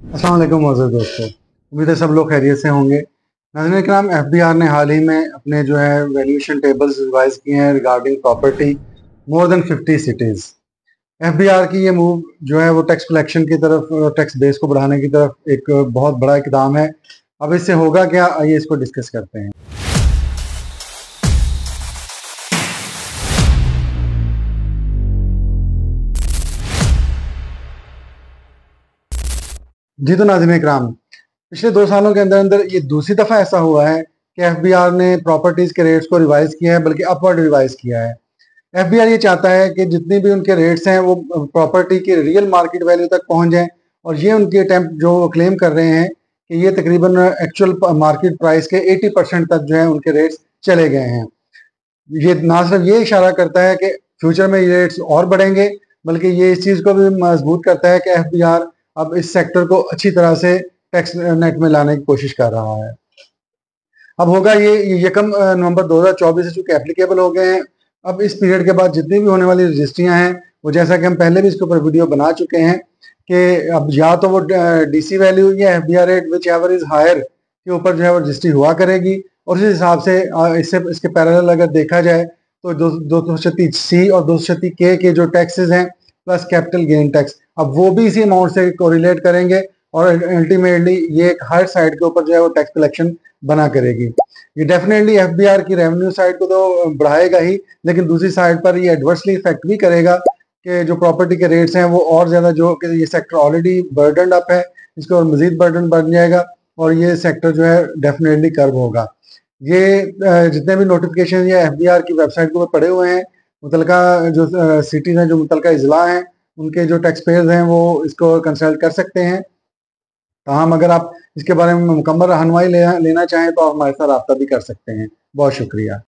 अस्सलाम वालेकुम मौजूद दोस्तों, उम्मीद है सब लोग खैरियत से होंगे। नाज़रीन किराम, एफबीआर ने हाल ही में अपने जो है वैल्यूएशन टेबल्स रिवाइज किए हैं regarding property more than 50 cities. FBR की ये मूव जो है वो टैक्स कलेक्शन की तरफ, टैक्स बेस को बढ़ाने की तरफ एक बहुत बड़ा इकदाम है। अब इससे होगा क्या, आइए इसको डिस्कस करते हैं। जी तो नाज़रीन इकराम, पिछले 2 सालों के अंदर अंदर ये दूसरी दफ़ा ऐसा हुआ है कि एफबीआर ने प्रॉपर्टीज़ के रेट्स को रिवाइज़ किया है, बल्कि अपवर्ड रिवाइज़ किया है। एफबीआर ये चाहता है कि जितनी भी उनके रेट्स हैं वो प्रॉपर्टी की रियल मार्केट वैल्यू तक पहुंच जाएं, और ये उनकी अटेम्प्ट जो वो क्लेम कर रहे हैं कि ये तकरीबन एक्चुअल मार्केट प्राइस के 80% तक जो है उनके रेट्स चले गए हैं। ये ना सिर्फ ये इशारा करता है कि फ्यूचर में ये रेट्स और बढ़ेंगे, बल्कि ये इस चीज़ को भी मजबूत करता है कि एफबीआर अब इस सेक्टर को अच्छी तरह से टैक्स नेट में लाने की कोशिश कर रहा है। अब होगा ये यकम नवंबर 2024 से चूंकि एप्लीकेबल हो गए हैं। अब इस पीरियड के बाद जितनी भी होने वाली रजिस्ट्रियां हैं, वो जैसा कि हम पहले भी इसके ऊपर वीडियो बना चुके हैं कि अब या तो वो डीसी वैल्यू या FBR rate whichever is higher के ऊपर जो है वो रजिस्ट्री हुआ करेगी। और उस हिसाब से इससे इसके पैरेलल अगर देखा जाए तो 236C और 236K के जो टैक्सेस हैं प्लस कैपिटल गेन टैक्स, अब वो भी इसी अमाउंट से कोरिलेट करेंगे और अल्टीमेटली ये एक हर साइड के ऊपर जो है वो टैक्स कलेक्शन बना करेगी। ये डेफिनेटली एफबीआर की रेवेन्यू साइड को तो बढ़ाएगा ही, लेकिन दूसरी साइड पर ये एडवर्सली इफेक्ट भी करेगा कि जो प्रॉपर्टी के रेट्स हैं वो और ज़्यादा, जो कि ये सेक्टर ऑलरेडी बर्डन अप है, इसको और मजीद बर्डन बन जाएगा और ये सेक्टर जो है डेफिनेटली कर्व होगा। ये जितने भी नोटिफिकेशन या एफबीआर की वेबसाइट के ऊपर पड़े हुए हैं, मुतलका जो सिटीज़ हैं, जो मुतलका अजला हैं, उनके जो टैक्स पेयर्स हैं वो इसको कंसल्ट कर सकते हैं। ताहम अगर आप इसके बारे में मुकम्मल रहनुमाई लेना चाहें तो आप हमारे साथ रब्ता भी कर सकते हैं। बहुत शुक्रिया।